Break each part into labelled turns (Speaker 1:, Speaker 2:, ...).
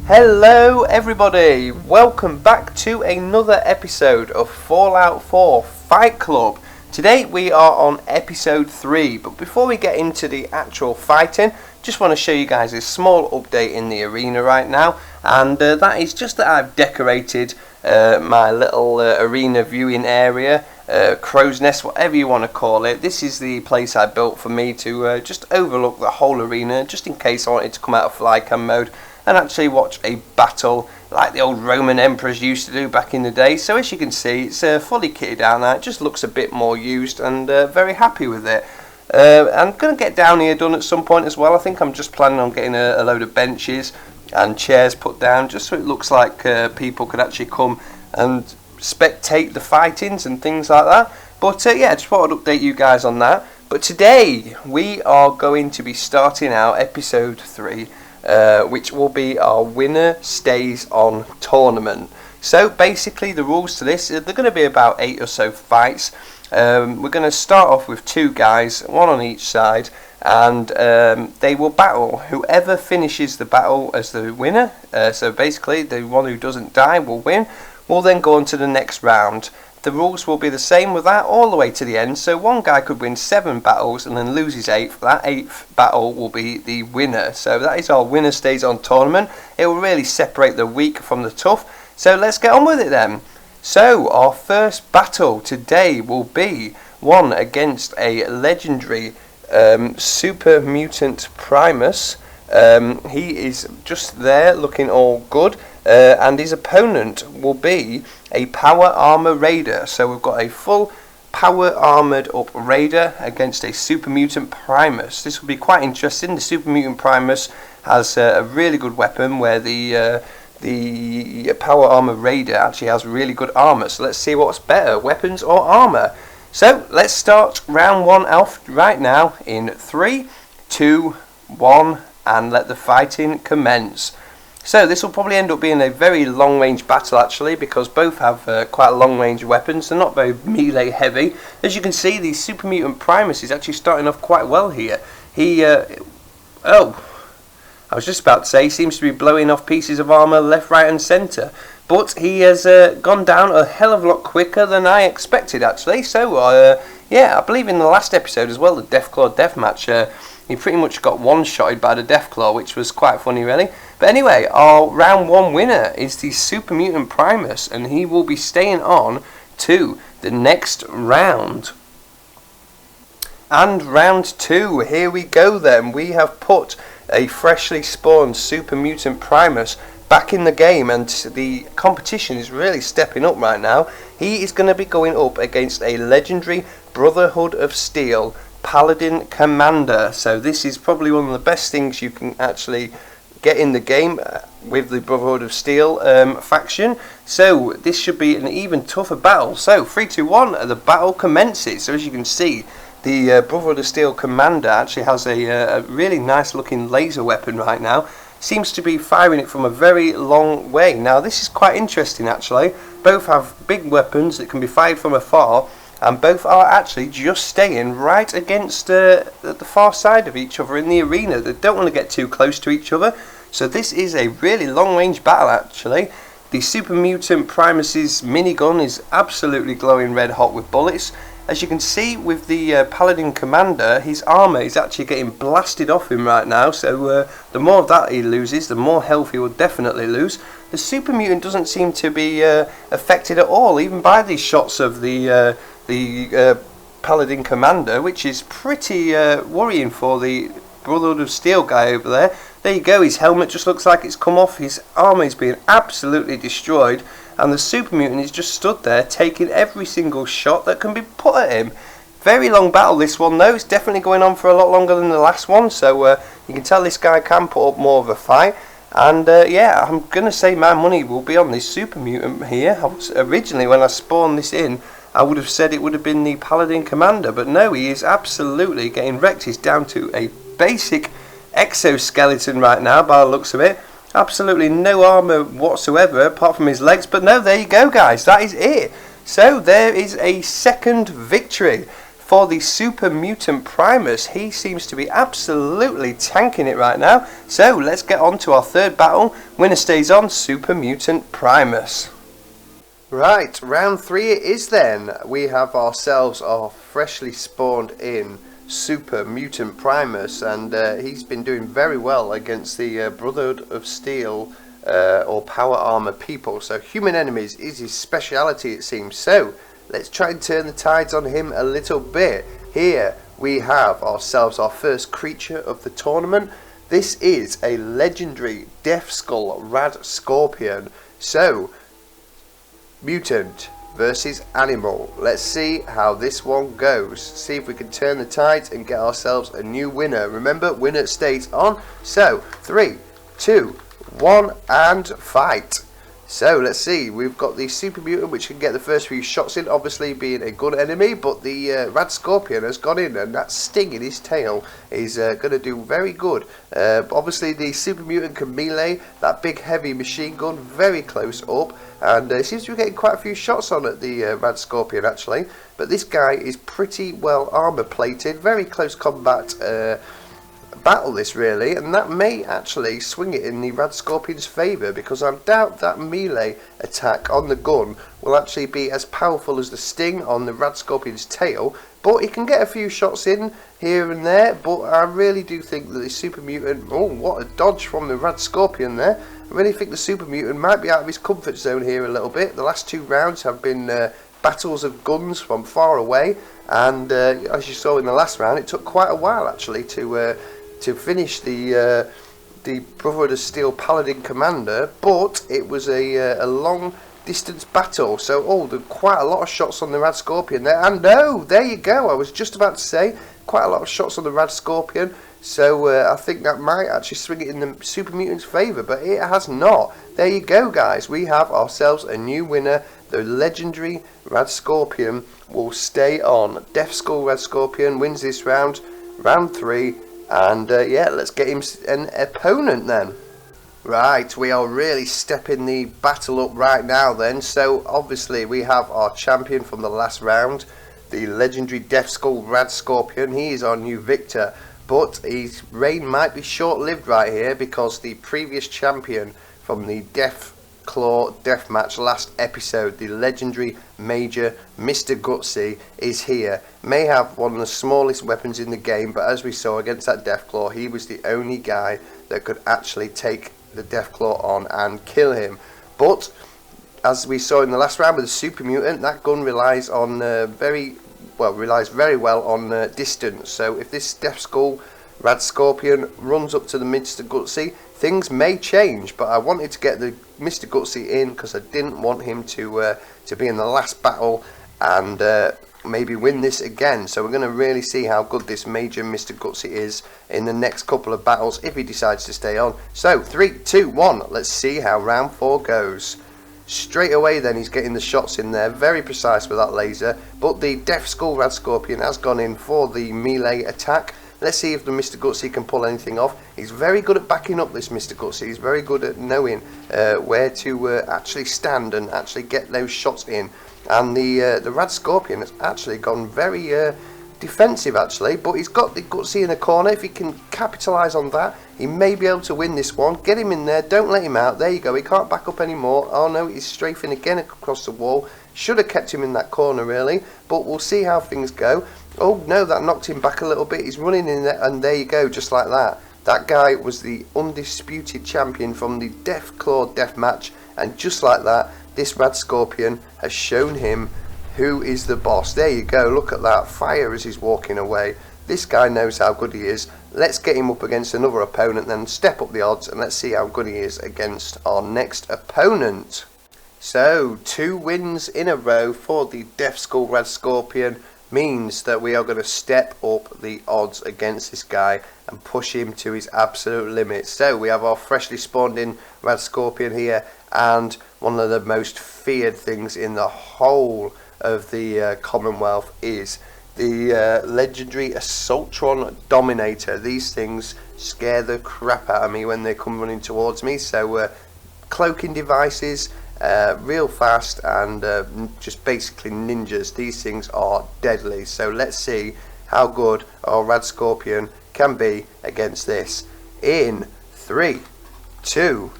Speaker 1: Hello everybody, welcome back to another episode of Fallout 4 Fight Club. Today we are on episode 3, but before we get into the actual fighting, just want to show you guys a small update in the arena right now, and that is just that I've decorated my little arena viewing area, crow's nest, whatever you want to call it. This is the place I built for me to just overlook the whole arena, just in case I wanted to come out of flycam mode and actually watch a battle like the old Roman emperors used to do back in the day. So as you can see, it's fully kitted out now. It just looks a bit more used, and very happy with it. I'm going to get down here done at some point as well. I think I'm just planning on getting a load of benches and chairs put down, just so it looks like people could actually come and spectate the fightings and things like that. But yeah, just thought I'd update you guys on that. But today we are going to be starting out episode 3, which will be our winner stays on tournament. So basically the rules to this, they're going to be about 8 or so fights. We're going to start off with 2 guys, one on each side, and they will battle. Whoever finishes the battle as the winner, so basically the one who doesn't die will win, will then go on to the next round. The rules will be the same with that all the way to the end, so one guy could win 7 battles and then lose his 8th. That 8th battle will be the winner. So that is our winner stays on tournament. It will really separate the weak from the tough. So let's get on with it then. So our first battle today will be one against a legendary super mutant Primus. He is just there looking all good, and his opponent will be a power armor raider. So we've got a full power armored up raider against a super mutant Primus. This will be quite interesting. The super mutant Primus has a really good weapon, where the power armor raider actually has really good armor. So let's see what's better, weapons or armor. So let's start round 1 off right now in 3, 2, 1, and let the fighting commence. So this will probably end up being a very long range battle actually, because both have quite long range weapons. They're not very melee heavy. As you can see, the super mutant Primus is actually starting off quite well here. I was just about to say, he seems to be blowing off pieces of armour left, right and centre. But he has gone down a hell of a lot quicker than I expected actually. So yeah, I believe in the last episode as well, the Deathclaw deathmatch, he pretty much got one-shotted by the Deathclaw, which was quite funny really. But anyway, our round 1 winner is the super mutant Primus, and he will be staying on to the next round. And round 2, here we go then. We have put a freshly spawned super mutant Primus back in the game, and the competition is really stepping up right now. He is going to be going up against a legendary Brotherhood of Steel Paladin Commander. So this is probably one of the best things you can actually get in the game with the Brotherhood of Steel faction. So this should be an even tougher battle. So 3, 2, 1, the battle commences. So as you can see, the Brotherhood of Steel Commander actually has a really nice looking laser weapon right now. Seems to be firing it from a very long way. Now this is quite interesting actually. Both have big weapons that can be fired from afar, and both are actually just staying right against the far side of each other in the arena. They don't want to get too close to each other. So this is a really long range battle actually. The super mutant Primus's minigun is absolutely glowing red hot with bullets. As you can see with the Paladin Commander, his armour is actually getting blasted off him right now. So the more of that he loses, the more health he will definitely lose. The super mutant doesn't seem to be affected at all, even by these shots of the Paladin Commander, which is pretty worrying for the Brotherhood of Steel guy over there. There you go, his helmet just looks like it's come off, his armour is being absolutely destroyed, and the super mutant is just stood there taking every single shot that can be put at him. Very long battle this one though, it's definitely going on for a lot longer than the last one, so you can tell this guy can put up more of a fight. And yeah, I'm going to say my money will be on this super mutant here. Originally when I spawned this in, I would have said it would have been the Paladin Commander, but no, he is absolutely getting wrecked. He's down to a basic exoskeleton right now by the looks of it. Absolutely no armour whatsoever apart from his legs, but no, there you go guys, that is it. So there is a second victory for the Super Mutant Primus. He seems to be absolutely tanking it right now. So let's get on to our third battle. Winner stays on, Super Mutant Primus. Right, round 3 it is then. We have ourselves our freshly spawned in Super Mutant Primus, and he's been doing very well against the Brotherhood of Steel or Power Armor people. So human enemies is his speciality, it seems. So let's try and turn the tides on him a little bit. Here we have ourselves our first creature of the tournament. This is a legendary Death Skull Radscorpion. So mutant versus animal. Let's see how this one goes. See if we can turn the tides and get ourselves a new winner. Remember, winner stays on. So 3, 2, 1 and fight. So let's see, we've got the Super Mutant which can get the first few shots in, obviously being a good enemy, but the Radscorpion has gone in, and that sting in his tail is going to do very good. Obviously the Super Mutant can melee that big heavy machine gun very close up, and seems to be getting quite a few shots on at the Radscorpion actually, but this guy is pretty well armor plated, very close combat battle this really, and that may actually swing it in the Radscorpion's favour, because I doubt that melee attack on the gun will actually be as powerful as the sting on the Radscorpion's tail, but he can get a few shots in here and there. But I really do think that the Super Mutant, oh what a dodge from the Radscorpion there, I really think the Super Mutant might be out of his comfort zone here a little bit. The last 2 rounds have been battles of guns from far away, and as you saw in the last round, it took quite a while actually to finish the Brotherhood of Steel Paladin Commander, but it was a long distance battle. So there were quite a lot of shots on the Radscorpion there, and no, there you go, I was just about to say quite a lot of shots on the Radscorpion. So I think that might actually swing it in the Super Mutant's favour, but it has not. There you go guys, we have ourselves a new winner. The legendary Radscorpion will stay on. Death Skull Radscorpion wins this round, round 3. And yeah, let's get him an opponent then. Right, we are really stepping the battle up right now then. So obviously we have our champion from the last round, the legendary Death Skull Radscorpion. He is our new victor, but his reign might be short-lived right here, because the previous champion from the Death Claw deathmatch last episode, the legendary Major Mr. Gutsy, is here. May have one of the smallest weapons in the game, but as we saw against that Deathclaw, he was the only guy that could actually take the Deathclaw on and kill him. But as we saw in the last round with the Super Mutant, that gun relies on very well on distance. So if this Death Skull Radscorpion runs up to the Mr. Gutsy, things may change, but I wanted to get the Mr. Gutsy in because I didn't want him to be in the last battle and maybe win this again. So we're going to really see how good this Major Mr. Gutsy is in the next couple of battles if he decides to stay on. So 3, 2, 1, let's see how round 4 goes. Straight away then he's getting the shots in there, very precise with that laser, but the Death Skull Radscorpion has gone in for the melee attack. Let's see if the Mr. Gutsy can pull anything off. He's very good at backing up, this Mr. Gutsy. He's very good at knowing where to actually stand and actually get those shots in. And the Radscorpion has actually gone very defensive actually, but he's got the Gutsy in a corner. If he can capitalise on that, he may be able to win this one. Get him in there, don't let him out. There you go, he can't back up anymore. Oh no, he's strafing again across the wall. Should have kept him in that corner really, but we'll see how things go. Oh no, that knocked him back a little bit. He's running in there, and there you go, just like that. That guy was the undisputed champion from the Deathclaw deathmatch, and just like that, this Radscorpion has shown him who is the boss. There you go, look at that fire as he's walking away. This guy knows how good he is. Let's get him up against another opponent, then step up the odds, and let's see how good he is against our next opponent. So 2 wins in a row for the Death Skull Radscorpion means that we are going to step up the odds against this guy and push him to his absolute limit. So we have our freshly spawned in Radscorpion here, and one of the most feared things in the whole of the Commonwealth is the legendary Assaultron Dominator. These things scare the crap out of me when they come running towards me. So cloaking devices real fast and just basically ninjas. These things are deadly. So let's see how good our Radscorpion can be against this. In 3, 2,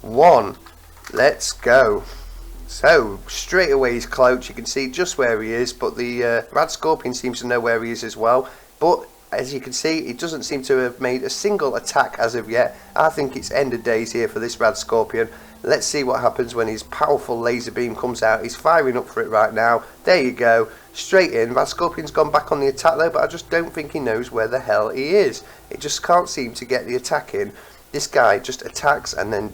Speaker 1: 1, let's go. So straight away he's cloaked. You can see just where he is, but the Radscorpion seems to know where he is as well. But as you can see, he doesn't seem to have made a single attack as of yet. I think it's end of days here for this Radscorpion. Let's see what happens when his powerful laser beam comes out. He's firing up for it right now. There you go. Straight in. Radscorpion's gone back on the attack though, but I just don't think he knows where the hell he is. It just can't seem to get the attack in. This guy just attacks and then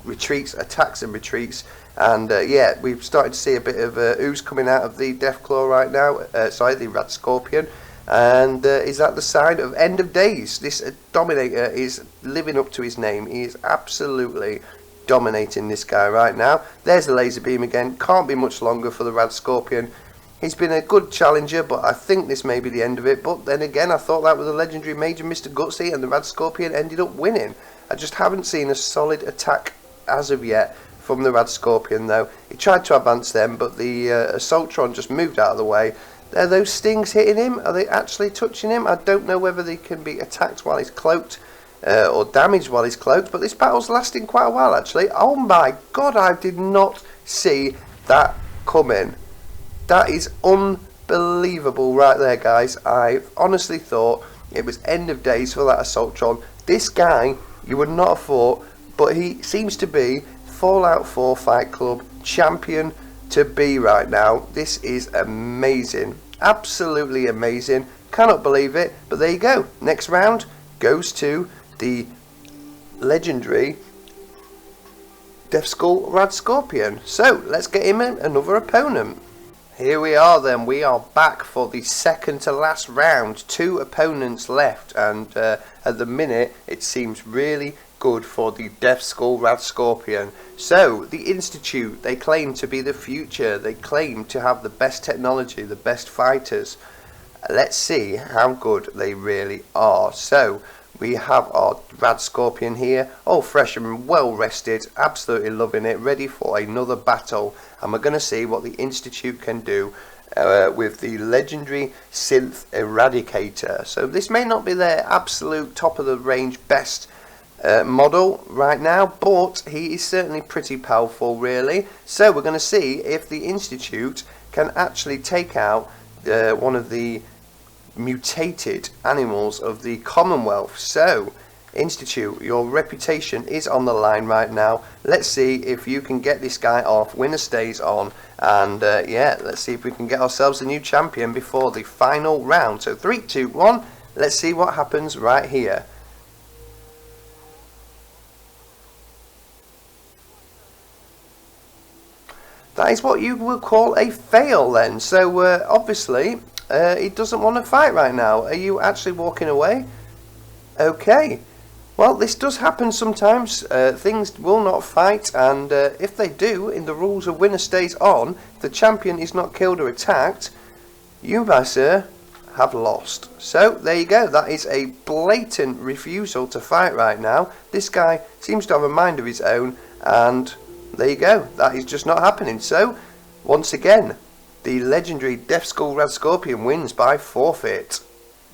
Speaker 1: retreats, attacks and retreats. And yeah, we've started to see a bit of ooze coming out of the Deathclaw right now. Sorry, the Radscorpion. And is that the sign of end of days? This Dominator is living up to his name. He is absolutely dominating this guy right now. There's the laser beam again. Can't be much longer for the Radscorpion. He's been a good challenger, but I think this may be the end of it. But then again, I thought that was a legendary Major Mr. Gutsy, and the Radscorpion ended up winning. I just haven't seen a solid attack as of yet from the Radscorpion though. He tried to advance them, but the Assaultron just moved out of the way. Are those stings hitting him? Are they actually touching him? I don't know whether they can be attacked while he's cloaked or damaged while he's cloaked, but this battle's lasting quite a while actually. Oh my god, I did not see that coming. That is unbelievable right there, guys. I honestly thought it was end of days for that Assaultron. This guy, you would not have thought, but he seems to be Fallout 4 Fight Club champion to be right now. This is amazing, absolutely amazing. Cannot believe it, but there you go. Next round goes to the legendary Deathskull Radscorpion. So let's get him another opponent. Here we are then, we are back for the second to last round. 2 opponents left, and at the minute it seems really good for the Deathskull Radscorpion. So the Institute, they claim to be the future. They claim to have the best technology, the best fighters. Let's see how good they really are. So we have our Radscorpion here, all fresh and well rested, absolutely loving it, ready for another battle. And we're going to see what the Institute can do with the legendary Synth Eradicator. So this may not be their absolute top of the range best model right now, but he is certainly pretty powerful really. So we're going to see if the Institute can actually take out one of the mutated animals of the Commonwealth. So Institute, your reputation is on the line right now. Let's see if you can get this guy off. Winner stays on, and yeah, let's see if we can get ourselves a new champion before the final round. So 3, 2, 1, let's see what happens right here. That is what you would call a fail then. So obviously he doesn't want to fight right now. Are you actually walking away? Okay. Well, this does happen sometimes. Things will not fight, and if they do, in the rules of winner stays on, if the champion is not killed or attacked, you, my sir, have lost. So there you go. That is a blatant refusal to fight right now. This guy seems to have a mind of his own, and there you go. That is just not happening. So once again, the legendary Deathskull Radscorpion wins by forfeit.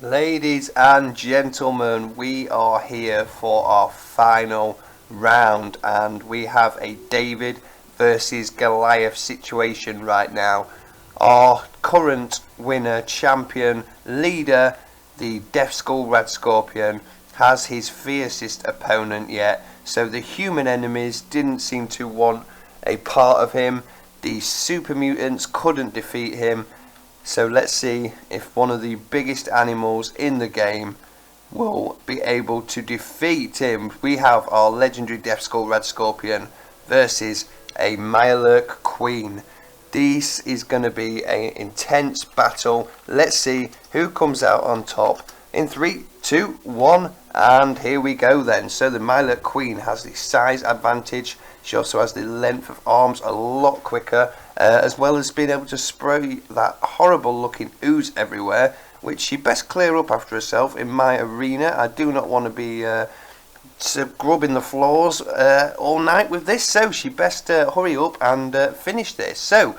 Speaker 1: Ladies and gentlemen, we are here for our final round, and we have a David versus Goliath situation right now. Our current winner, champion, leader, the Deathskull Radscorpion, has his fiercest opponent yet. So the human enemies didn't seem to want a part of him. The super mutants couldn't defeat him. So let's see if one of the biggest animals in the game will be able to defeat him. We have our legendary Deathskull Radscorpion versus a Mirelurk Queen. This is going to be an intense battle. Let's see who comes out on top. In 3, 2, 1, and here we go then. So the Mirelurk Queen has the size advantage. She also has the length of arms a lot quicker, as well as being able to spray that horrible looking ooze everywhere, which she best clear up after herself in my arena. I do not want to be grubbing the floors all night with this, so she best hurry up and finish this. So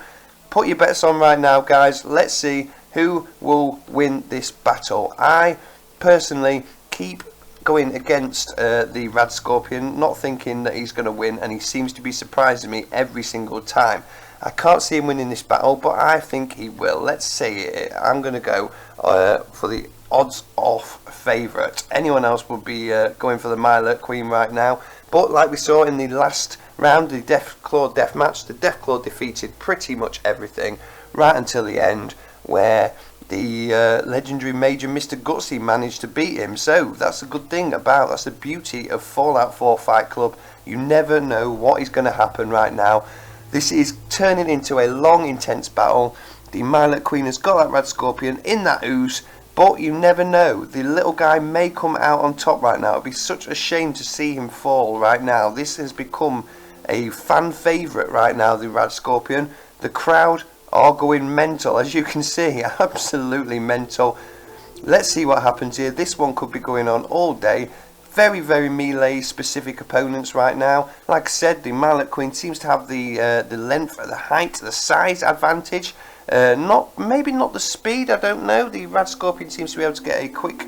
Speaker 1: put your bets on right now, guys. Let's see who will win this battle. I personally keep going against the Radscorpion, not thinking that he's going to win, and he seems to be surprising me every single time. I can't see him winning this battle, but I think he will. Let's see. I'm going to go for the odds-off favourite. Anyone else would be going for the Mylet Queen right now, but like we saw in the last round, the Deathclaw deathmatch, the Deathclaw defeated pretty much everything right until the end, where the legendary Major Mr. Gutsy managed to beat him. So that's a good thing that's the beauty of Fallout 4 Fight Club. You never know what is going to happen right now. This is turning into a long, intense battle. The Mylet Queen has got that Radscorpion in that ooze, but you never know. The little guy may come out on top right now. It would be such a shame to see him fall right now. This has become a fan favourite right now, the Radscorpion. The crowd are going mental, as you can see, absolutely mental. Let's see what happens here. This one could be going on all day. Very, very melee specific opponents right now. Like I said, the Mylet Queen seems to have the length, the height, the size advantage. Maybe not the speed, I don't know. The Radscorpion seems to be able to get a quick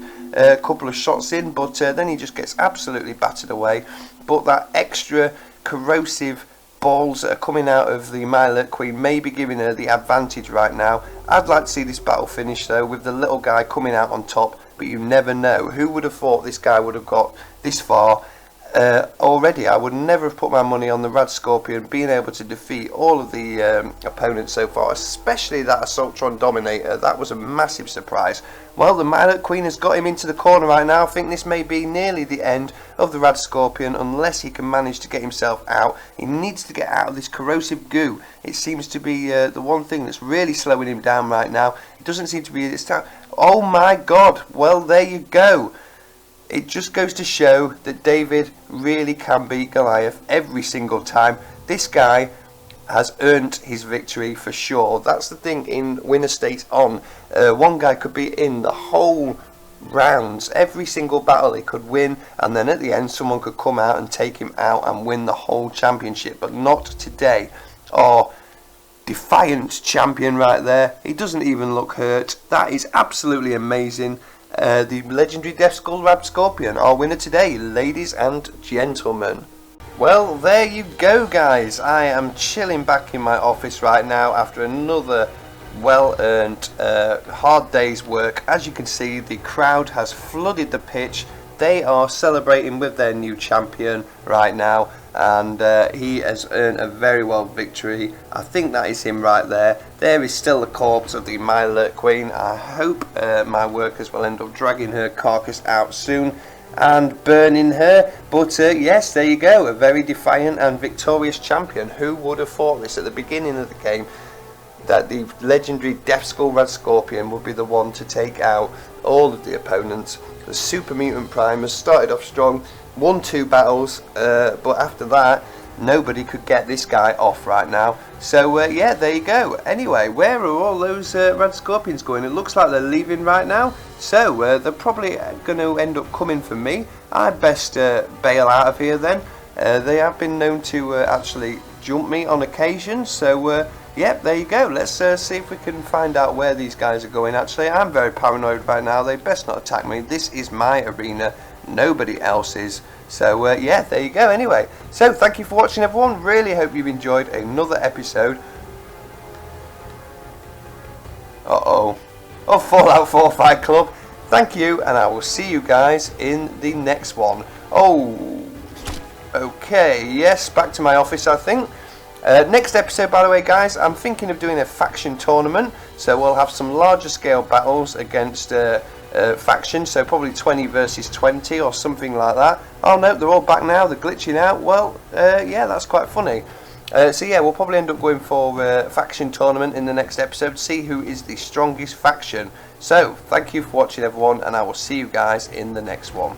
Speaker 1: couple of shots in, but then he just gets absolutely battered away. But that extra corrosive balls that are coming out of the Mylet Queen may be giving her the advantage right now. I'd like to see this battle finish though, with the little guy coming out on top, but you never know. Who would have thought this guy would have got this far already? I would never have put my money on the Radscorpion being able to defeat all of the opponents so far, especially that Assaultron Dominator. That was a massive surprise. Well, the Mylet Queen has got him into the corner right now. I think this may be nearly the end of the Radscorpion, unless he can manage to get himself out. He needs to get out of this corrosive goo. It seems to be the one thing that's really slowing him down right now. It doesn't seem to be this time. Oh my god, well there you go. It just goes to show that David really can beat Goliath every single time. This guy has earned his victory for sure. That's the thing in Winner States On. One guy could be in the whole rounds, every single battle he could win, and then at the end someone could come out and take him out and win the whole championship. But not today. Our defiant champion right there. He doesn't even look hurt. That is absolutely amazing. The legendary Death Skull Radscorpion, our winner today, ladies and gentlemen. Well, there you go, guys. I am chilling back in my office right now after another well-earned hard day's work. As you can see, the crowd has flooded the pitch. They are celebrating with their new champion right now, and he has earned a very well victory. I think that is him right there. There is still the corpse of the Mylet Queen. I hope my workers will end up dragging her carcass out soon and burning her. But yes, there you go, a very defiant and victorious champion. Who would have thought this at the beginning of the game, that the legendary Death Skull Radscorpion would be the one to take out all of the opponents. The Super Mutant Prime has started off strong, won 2 battles, but after that nobody could get this guy off right now. So yeah, there you go. Anyway, where are all those Radscorpions going? It looks like they're leaving right now, so they're probably going to end up coming for me. I'd best bail out of here then. They have been known to actually jump me on occasion, so yep, there you go. Let's see if we can find out where these guys are going. Actually, I'm very paranoid right now. They best not attack me. This is my arena, nobody else's. So yeah, there you go. Anyway, so thank you for watching, everyone. Really hope you've enjoyed another episode of Fallout 4 Fight Club. Thank you, and I will see you guys in the next one. Oh, okay, yes, back to my office, I think. Next episode, by the way, guys, I'm thinking of doing a faction tournament, so we'll have some larger scale battles against factions, so probably 20 versus 20 or something like that. Oh no, they're all back now, they're glitching out. Well, yeah, that's quite funny. So yeah, we'll probably end up going for a faction tournament in the next episode, see who is the strongest faction. So, thank you for watching, everyone, and I will see you guys in the next one.